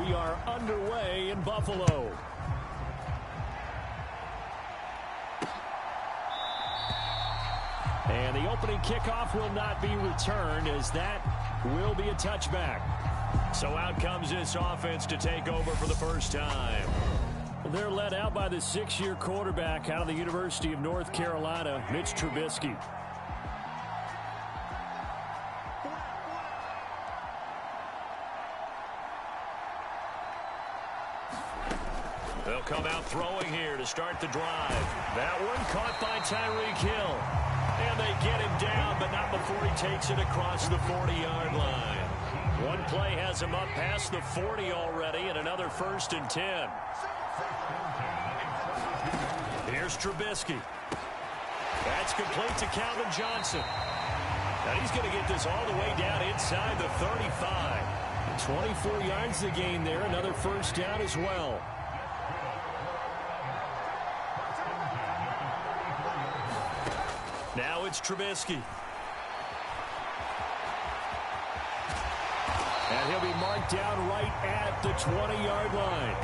We are underway in Buffalo. And the opening kickoff will not be returned, as that will be a touchback. So out comes this offense to take over for the first time. They're led out by the 6-year quarterback out of the University of North Carolina, Mitch Trubisky. They'll come out throwing here to start the drive. That one caught by Tyreek Hill. And they get him down, but not before he takes it across the 40-yard line. One play has him up past the 40 already, and another 1st and 10. Here's Trubisky. That's complete to Calvin Johnson. Now he's going to get this all the way down inside the 35. 24 yards to gain there, another 1st down as well. Now it's Trubisky. And he'll be marked down right at the 20-yard line.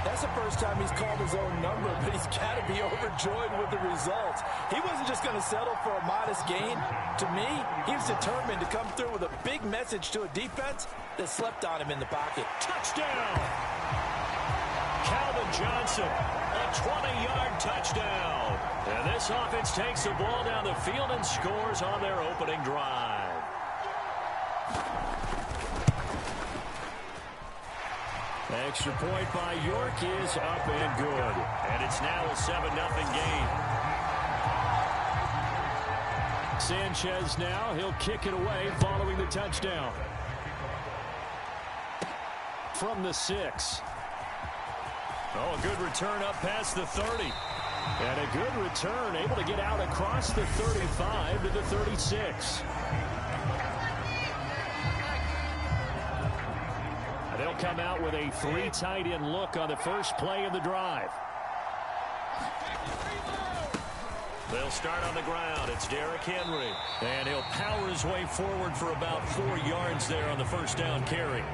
That's the first time he's called his own number, but he's got to be overjoyed with the results. He wasn't just going to settle for a modest gain. To me, he was determined to come through with a big message to a defense that slept on him in the pocket. Touchdown! Calvin Johnson, a 20-yard touchdown. And this offense takes the ball down the field and scores on their opening drive. Extra point by York is up and good. And it's now a 7-0 game. Sanchez now, he'll kick it away following the touchdown. From the 6. Oh, a good return up past the 30. And a good return, able to get out across the 35 to the 36. They'll come out with a 3 tight end look on the first play of the drive. They'll start on the ground. It's Derrick Henry. And he'll power his way forward for about 4 yards there on the 1st down carry.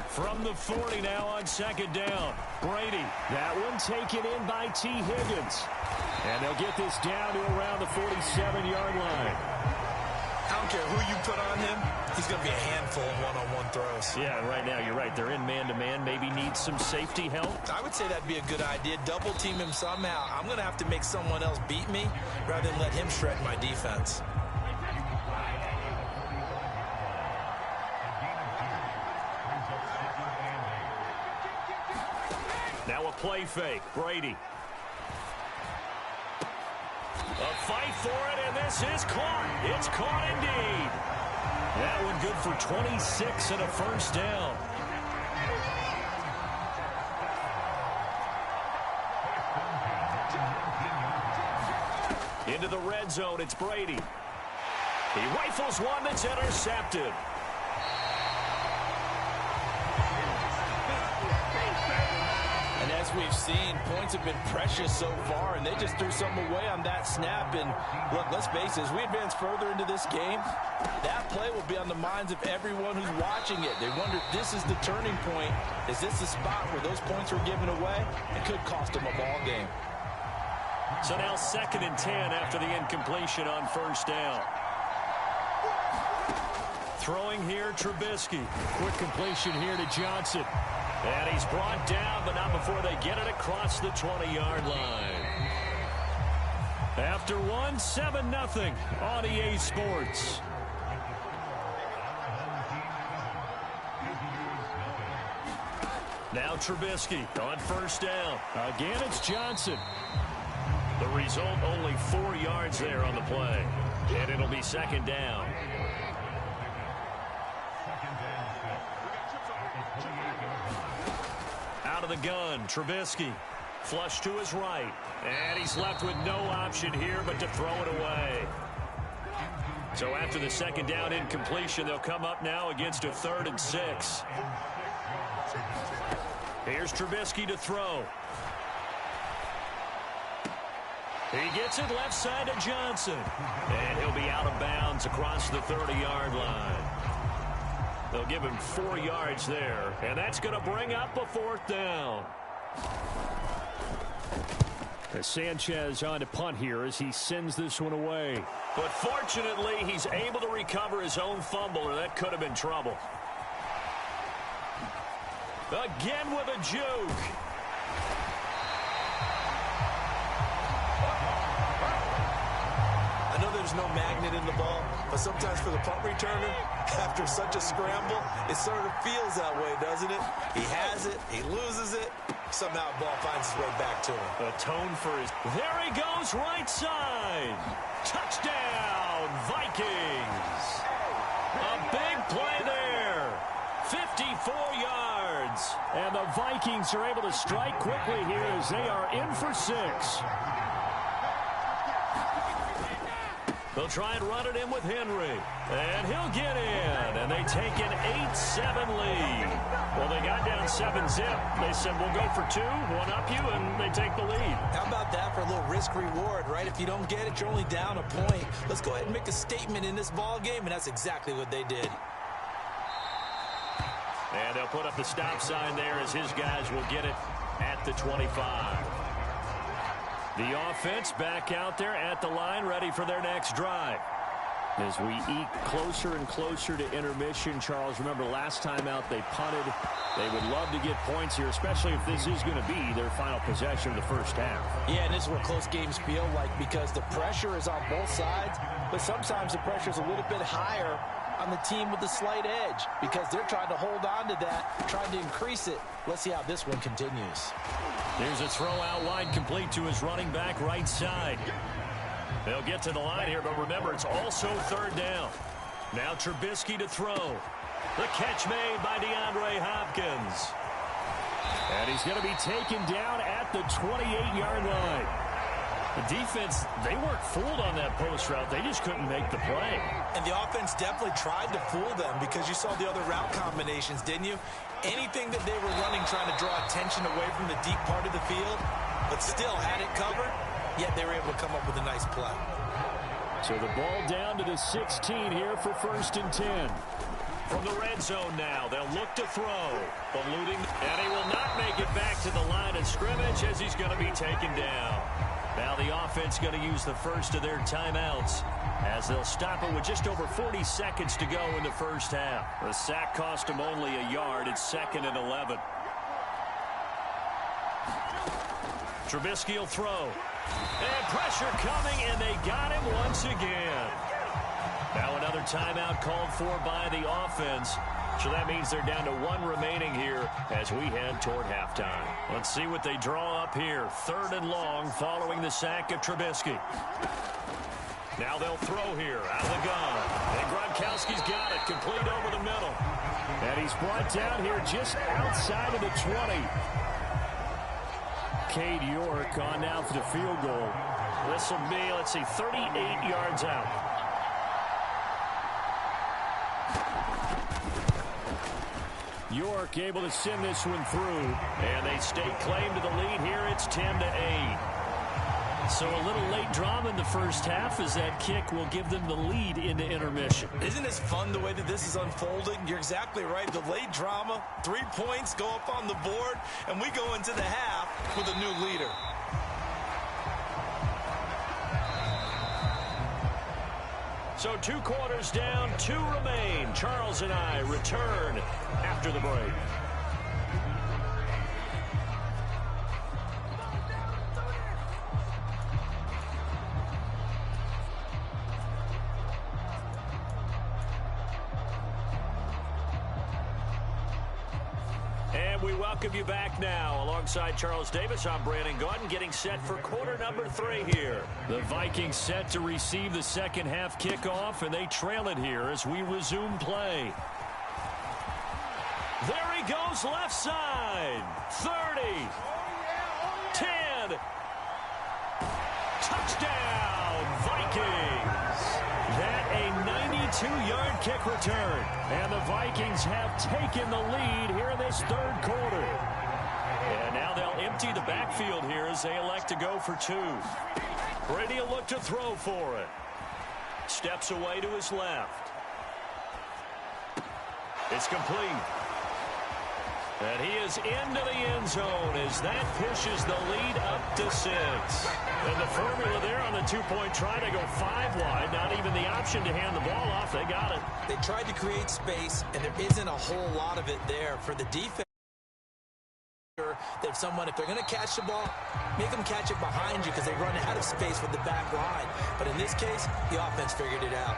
From the 40 now on 2nd down. Brady. That one taken in by T. Higgins. And they'll get this down to around the 47-yard line. I don't care who you put on him. He's going to be a handful of one-on-one throws. Yeah, right now you're right. They're in man-to-man. Maybe need some safety help. I would say that'd be a good idea. Double team him somehow. I'm going to have to make someone else beat me rather than let him shred my defense. Now a play fake. Brady. A fight for it, and this is caught. It's caught indeed. That one good for 26 and a 1st down. Into the red zone, it's Brady. He rifles one that's intercepted. And as we've seen, points have been precious so far, and they just threw some away on that snap. And look, let's face it, as we advance further into this game, that play will be on the minds of everyone who's watching it. They wonder if this is the turning point. Is this the spot where those points were given away? It could cost them a ball game. So now 2nd and 10 after the incompletion on 1st down. Throwing here, Trubisky. Quick completion here to Johnson. And he's brought down, but not before they get it across the 20-yard line. After one, 7-0 on EA Sports. Now Trubisky on 1st down. Again, it's Johnson. The result, only 4 yards there on the play. And it'll be 2nd down. Out of the gun, Trubisky. Flush to his right. And he's left with no option here but to throw it away. So after the 2nd down incompletion, they'll come up now against a 3rd and 6. Here's Trubisky to throw. He gets it left side to Johnson. And he'll be out of bounds across the 30-yard line. They'll give him 4 yards there. And that's going to bring up a 4th down. Sanchez on to punt here as he sends this one away. But fortunately, he's able to recover his own fumble, or that could have been trouble. Again with a juke. I know there's no magnet in the ball, but sometimes for the punt returner, after such a scramble, it sort of feels that way, doesn't it? He has it, he loses it, somehow the ball finds its way back to him. A tone for his... There he goes, right side. Touchdown, Vikings. A big play there. 54 yards. And the Vikings are able to strike quickly here as they are in for 6. They'll try and run it in with Henry. And he'll get in. And they take an 8-7 lead. Well, they got down 7-zip. They said, we'll go for 2, one up you, and they take the lead. How about that for a little risk-reward, right? If you don't get it, you're only down a point. Let's go ahead and make a statement in this ball game, and that's exactly what they did. And they'll put up the stop sign there as his guys will get it at the 25. The offense back out there at the line, ready for their next drive. As we eke closer and closer to intermission, Charles, remember last time out they punted. They would love to get points here, especially if this is going to be their final possession of the first half. Yeah, and this is what close games feel like because the pressure is on both sides, but sometimes the pressure is a little bit higher on the team with the slight edge because they're trying to hold on to that, trying to increase it. Let's see how this one continues. There's a throw out wide complete to his running back right side. They'll get to the line here, but remember, it's also 3rd down. Now Trubisky to throw. The catch made by DeAndre Hopkins. And he's going to be taken down at the 28-yard line. The defense, they weren't fooled on that post route. They just couldn't make the play. And the offense definitely tried to fool them because you saw the other route combinations, didn't you? Anything that they were running trying to draw attention away from the deep part of the field, but still had it covered, yet they were able to come up with a nice play. So the ball down to the 16 here for 1st and 10. From the red zone now, they'll look to throw. Eluding, and he will not make it back to the line of scrimmage as he's going to be taken down. Now the offense going to use the first of their timeouts as they'll stop it with just over 40 seconds to go in the first half. The sack cost him only a yard. It's 2nd and 11. Trubisky will throw. And pressure coming, and they got him once again. Now another timeout called for by the offense. So that means they're down to 1 remaining here as we head toward halftime. Let's see what they draw up here. 3rd and long following the sack of Trubisky. Now they'll throw here out of the gun. And Gronkowski's got it, complete over the middle. And he's brought down here just outside of the 20. Cade York on now for the field goal. This will be, let's see, 38 yards out. York able to send this one through. And they stake claim to the lead here. It's 10-8. So a little late drama in the first half as that kick will give them the lead into intermission. Isn't this fun the way that this is unfolding? You're exactly right. The late drama, 3 points go up on the board, and we go into the half with a new leader. So 2 quarters down, 2 remain. Charles and I return after the break. And we welcome you back now. Alongside Charles Davis, I'm Brandon Gaudin, getting set for quarter number 3 here. The Vikings set to receive the second half kickoff, and they trail it here as we resume play. There he goes, left side. 30. 10. Touchdown, Vikings. That a 92-yard kick return. And the Vikings have taken the lead here in this 3rd quarter. And now they'll empty the backfield here as they elect to go for 2. Brady will look to throw for it. Steps away to his left. It's complete. And he is into the end zone as that pushes the lead up to 6. And the formula there on the two-point try to go 5 wide. Not even the option to hand the ball off. They got it. They tried to create space, and there isn't a whole lot of it there for the defense. That if they're going to catch the ball, make them catch it behind you because they run out of space with the back line. But in this case, the offense figured it out.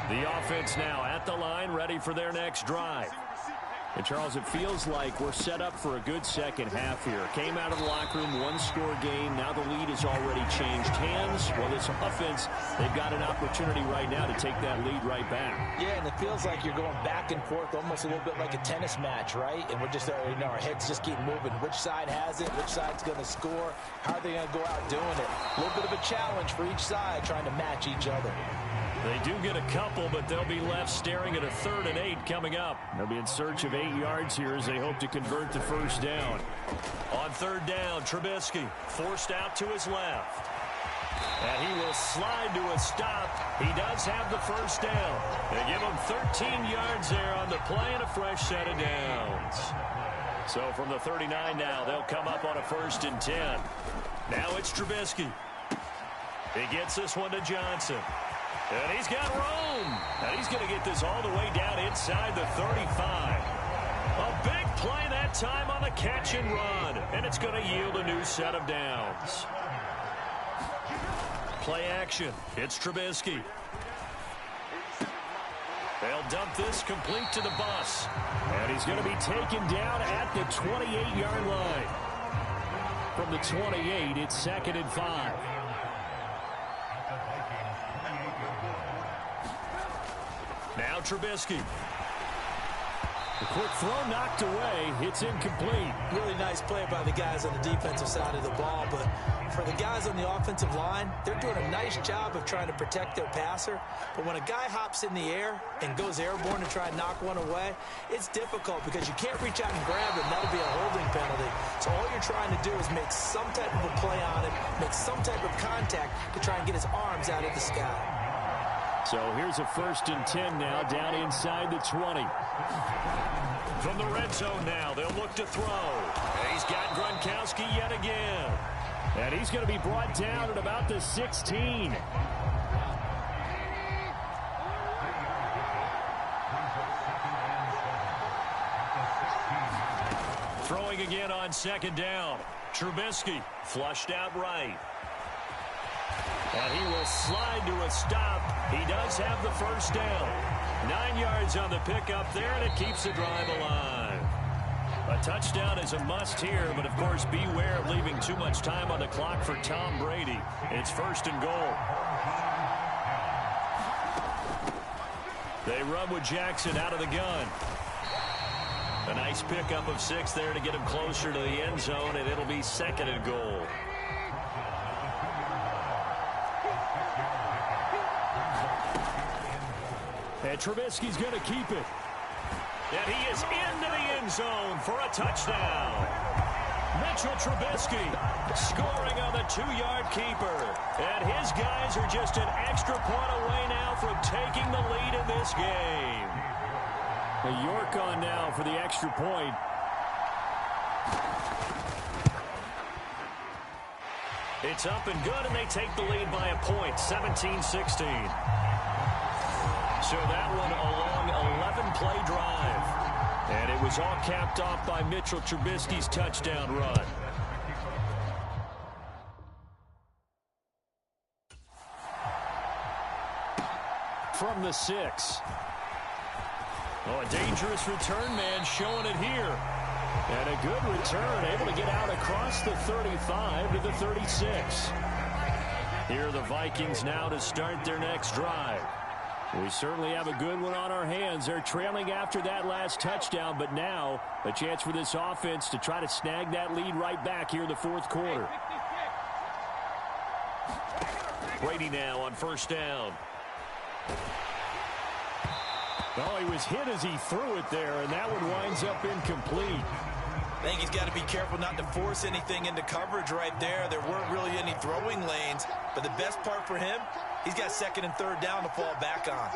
The offense now at the line, ready for their next drive. And, Charles, it feels like we're set up for a good second half here. Came out of the locker room, one-score game. Now the lead has already changed hands. Well, this offense, they've got an opportunity right now to take that lead right back. Yeah, and it feels like you're going back and forth almost a little bit like a tennis match, right? And we're just, our heads just keep moving. Which side has it? Which side's going to score? How are they going to go out doing it? A little bit of a challenge for each side trying to match each other. They do get a couple, but they'll be left staring at a 3rd and 8 coming up. They'll be in search of 8 yards here as they hope to convert the first down. On 3rd down, Trubisky forced out to his left. And he will slide to a stop. He does have the first down. They give him 13 yards there on the play and a fresh set of downs. So from the 39 now, they'll come up on a 1st and 10. Now it's Trubisky. He gets this one to Johnson. And he's got room. And he's going to get this all the way down inside the 35. A big play that time on the catch and run. And it's going to yield a new set of downs. Play action. It's Trubisky. They'll dump this complete to the bus. And he's going to be taken down at the 28-yard line. From the 28, it's 2nd and 5. Now Trubisky. The quick throw knocked away. It's incomplete. Really nice play by the guys on the defensive side of the ball, but for the guys on the offensive line, they're doing a nice job of trying to protect their passer. But when a guy hops in the air and goes airborne to try and knock one away, it's difficult because you can't reach out and grab it, and that'll be a holding penalty. So all you're trying to do is make some type of a play on it, make some type of contact to try and get his arms out of the sky. So here's a 1st and 10 now, down inside the 20. From the red zone now, they'll look to throw. And he's got Gronkowski yet again. And he's going to be brought down at about the 16. Throwing again on 2nd down. Trubisky flushed out right. And he will slide to a stop. He does have the first down. 9 yards on the pickup there, and it keeps the drive alive. A touchdown is a must here, but of course beware of leaving too much time on the clock for Tom Brady. It's 1st and goal. They run with Jackson out of the gun. A nice pickup of 6 there to get him closer to the end zone, and it'll be 2nd and goal. And Trubisky's going to keep it. And he is into the end zone for a touchdown. Mitchell Trubisky scoring on the 2-yard keeper. And his guys are just an extra point away now from taking the lead in this game. A York on now for the extra point. It's up and good, and they take the lead by a point, 17-16. So that one a long 11-play drive. And it was all capped off by Mitchell Trubisky's touchdown run. From the 6. Oh, a dangerous return man showing it here. And a good return, able to get out across the 35 to the 36. Here are the Vikings now to start their next drive. We certainly have a good one on our hands. They're trailing after that last touchdown, but now a chance for this offense to try to snag that lead right back here in the 4th quarter. Brady now on 1st down. Well, he was hit as he threw it there, and that one winds up incomplete. I think he's got to be careful not to force anything into coverage right there. There weren't really any throwing lanes, but the best part for him, he's got second and third down to fall back on.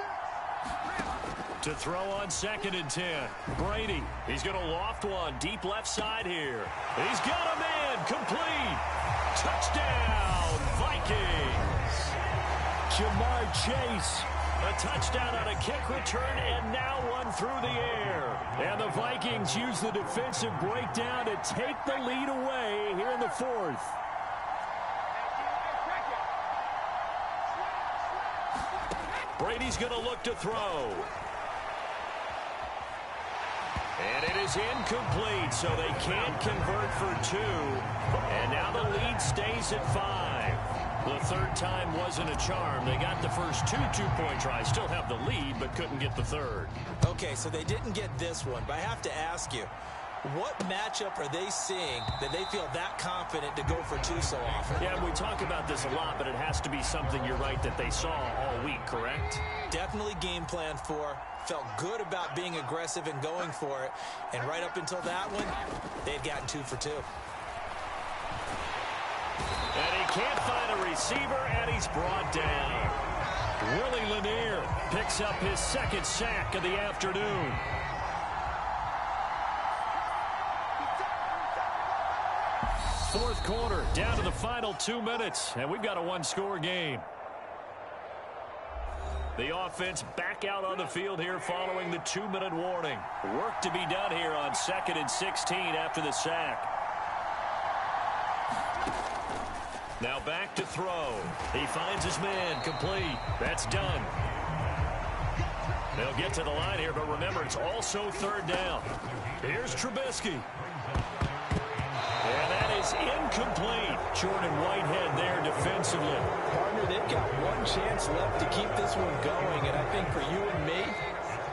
To throw on 2nd and 10. Brady, he's going to loft one deep left side here. He's got a man, complete. Touchdown, Vikings. Jamar Chase, a touchdown on a kick return, and now one through the air. And the Vikings use the defensive breakdown to take the lead away here in the 4th. Brady's going to look to throw. And it is incomplete, so they can't convert for 2. And now the lead stays at 5. The third time wasn't a charm. They got the first 2 two-point tries. Still have the lead, but couldn't get the third. Okay, so they didn't get this one, but I have to ask you, what matchup are they seeing that they feel that confident to go for 2 so often? Yeah, we talk about this a lot, but it has to be something, you're right, that they saw all week, correct? Definitely game plan for. Felt good about being aggressive and going for it. And right up until that one, they had gotten 2 for 2. And he can't find a receiver, and he's brought down. Willie Lanier picks up his 2nd sack of the afternoon. Fourth quarter, down to the final 2 minutes, and we've got a 1-score game. The offense back out on the field here following the 2-minute warning. Work to be done here on 2nd and 16 after the sack. Now back to throw. He finds his man, complete. That's done. They'll get to the line here, but remember, it's also 3rd down. Here's Trubisky. And that is incomplete. Jordan Whitehead there defensively. Partner, they've got one chance left to keep this one going, and I think for you and me,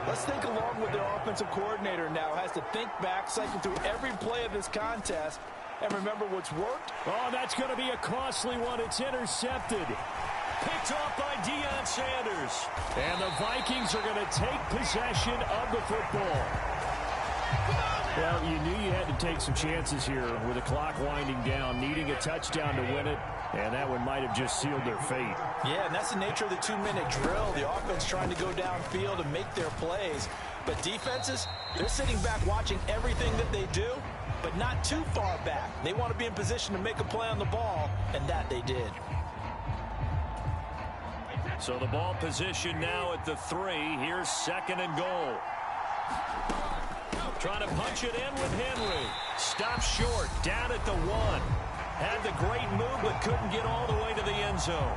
let's think along with the offensive coordinator now. Has to think back, cycle through every play of this contest, and remember what's worked. Oh, that's going to be a costly one. It's intercepted. Picked off by Deion Sanders. And the Vikings are going to take possession of the football. Well, you knew you had to take some chances here with the clock winding down, needing a touchdown to win it, and that one might have just sealed their fate. Yeah, and that's the nature of the 2-minute drill. The offense trying to go downfield and make their plays. But defenses, they're sitting back watching everything that they do, but not too far back. They want to be in position to make a play on the ball, and that they did. So the ball position now at the 3. Here's 2nd and goal. Trying to punch it in with Henry. Stopped short, down at the 1. Had the great move, but couldn't get all the way to the end zone.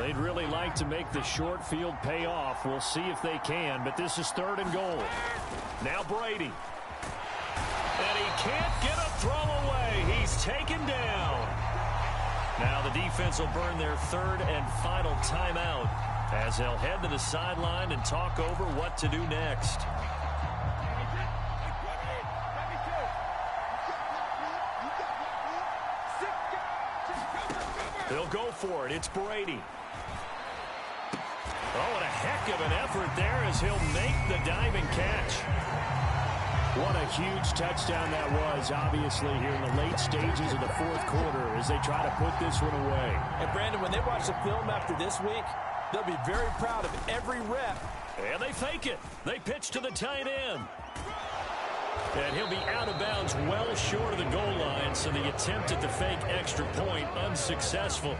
They'd really like to make the short field pay off. We'll see if they can, but this is 3rd and goal. Now Brady. And he can't get a throw away. He's taken down. Now the defense will burn their 3rd and final timeout as they'll head to the sideline and talk over what to do next. They'll go for it. It's Brady. Oh, and a heck of an effort there as he'll make the diving catch. What a huge touchdown that was, obviously, here in the late stages of the 4th quarter as they try to put this one away. And, Brandon, when they watch the film after this week, they'll be very proud of every rep. And they fake it. They pitch to the tight end. And he'll be out of bounds well short of the goal line, so the attempt at the fake extra point unsuccessful.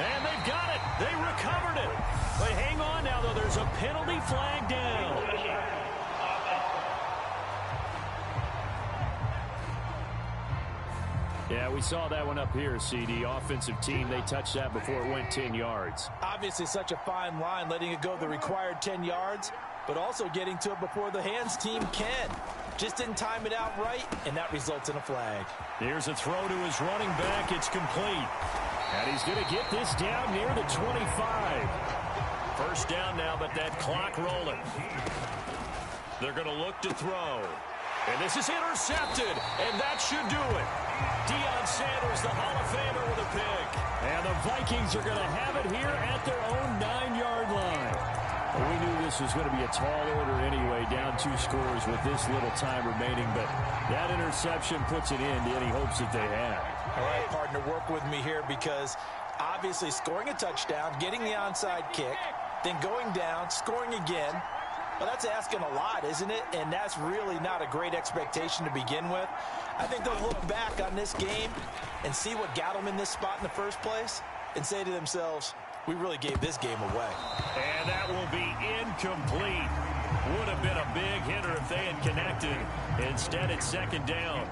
And they've got it. They recovered it. But hang on now, though. There's a penalty flag down. Yeah, we saw that one up here, CD. Offensive team, they touched that before it went 10 yards. Obviously such a fine line, letting it go the required 10 yards, but also getting to it before the hands team can. Just didn't time it out right, and that results in a flag. Here's a throw to his running back. It's complete. And he's going to get this down near the 25. First down now, but that clock rolling. They're going to look to throw. And this is intercepted, and that should do it. Deion Sanders, the Hall of Famer, with a pick. And the Vikings are going to have it here at their own 9-yard line. Well, we knew this was going to be a tall order anyway, down 2 scores with this little time remaining, but that interception puts an end to any hopes that they had. All right, partner, work with me here because obviously scoring a touchdown, getting the onside kick, then going down, scoring again. Well, that's asking a lot, isn't it? And that's really not a great expectation to begin with. I think they'll look back on this game and see what got them in this spot in the first place and say to themselves, we really gave this game away. And that will be incomplete. Would have been a big hitter if they had connected. Instead, it's second down.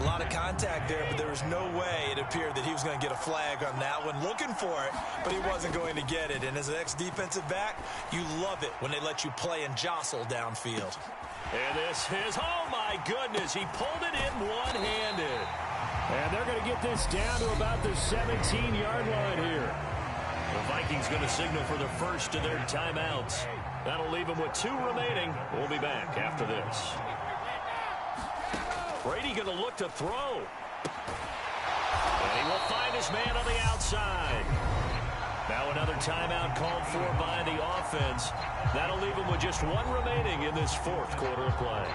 A lot of contact there, but there was no way it appeared that he was going to get a flag on that one. Looking for it, but he wasn't going to get it. And as an ex-defensive back, you love it when they let you play and jostle downfield. And this is, oh my goodness, he pulled it in one-handed. And they're going to get this down to about the 17-yard line here. The Vikings going to signal for the first of their timeouts. That'll leave them with 2 remaining. We'll be back after this. Brady going to look to throw. And he will find his man on the outside. Now another timeout called for by the offense. That'll leave him with just 1 remaining in this 4th quarter of play.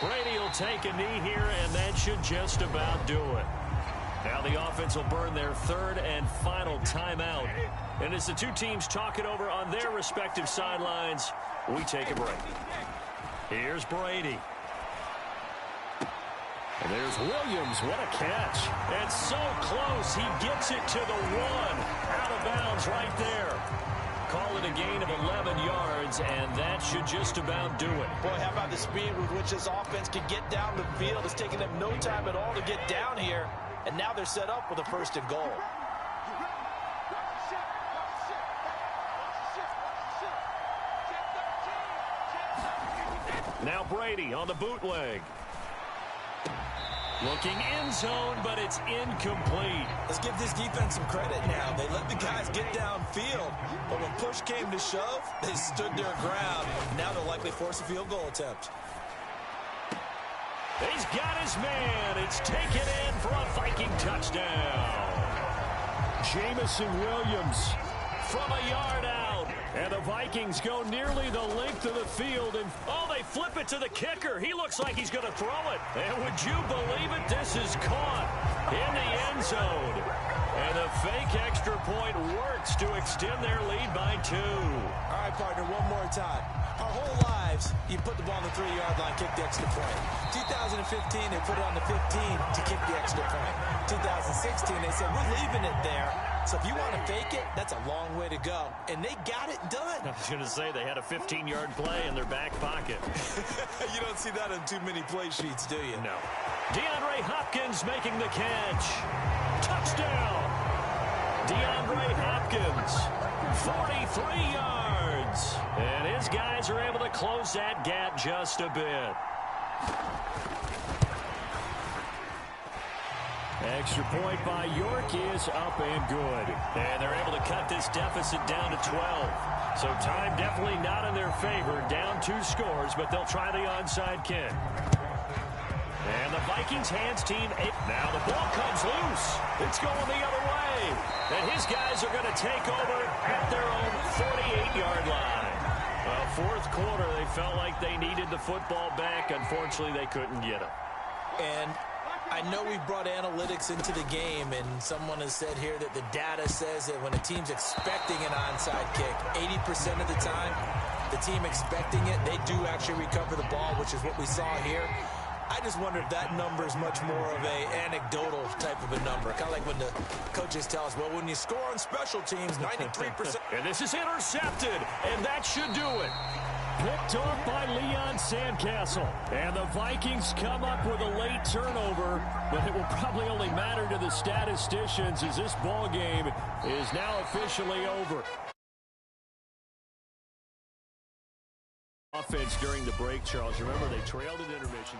Brady will take a knee here, and that should just about do it. Now the offense will burn their 3rd and final timeout. And as the 2 teams talk it over on their respective sidelines, we take a break. Here's Brady. And there's Williams. What a catch. And so close. He gets it to the 1. Out of bounds right there. Call it a gain of 11 yards, and that should just about do it. Boy, how about the speed with which this offense can get down the field? It's taking them no time at all to get down here. And now they're set up with a 1st and goal. Now Brady on the bootleg. Looking end zone, but it's incomplete. Let's give this defense some credit now. They let the guys get downfield, but when push came to shove, they stood their ground. Now they'll likely force a field goal attempt. He's got his man. It's taken in for a Viking touchdown. Jamison Williams from a yard out. And the Vikings go nearly the length of the field. And, oh, they flip it to the kicker. He looks like he's going to throw it. And would you believe it? This is caught in the end zone. And the fake extra point works to extend their lead by 2. All right, partner, one more time. Our whole lives, you put the ball on the 3-yard line, kick the extra point. 2015, they put it on the 15 to kick the extra point. 2016, they said, we're leaving it there. So if you want to fake it, that's a long way to go. And they got it done. I was going to say they had a 15-yard play in their back pocket. You don't see that on too many play sheets, do you? No. DeAndre Hopkins making the catch. Touchdown. DeAndre Hopkins, 43 yards. And his guys are able to close that gap just a bit. Extra point by York is up and good. And they're able to cut this deficit down to 12. So time definitely not in their favor. Down 2 scores, but they'll try the onside kick. And the Vikings hands team 8. Now the ball comes loose. It's going the other way. And his guys are going to take over at their own 48-yard line. Well, 4th quarter, they felt like they needed the football back. Unfortunately, they couldn't get it. And I know we've brought analytics into the game, and someone has said here that the data says that when a team's expecting an onside kick, 80% of the time, the team expecting it, they do actually recover the ball, which is what we saw here. I just wonder if that number is much more of a anecdotal type of a number. Kind of like when the coaches tell us, well, when you score on special teams, 93%. And this is intercepted, and that should do it. Picked off by Leon Sandcastle. And the Vikings come up with a late turnover, but it will probably only matter to the statisticians as this ball game is now officially over. Offense during the break, Charles. Remember, they trailed at intermission.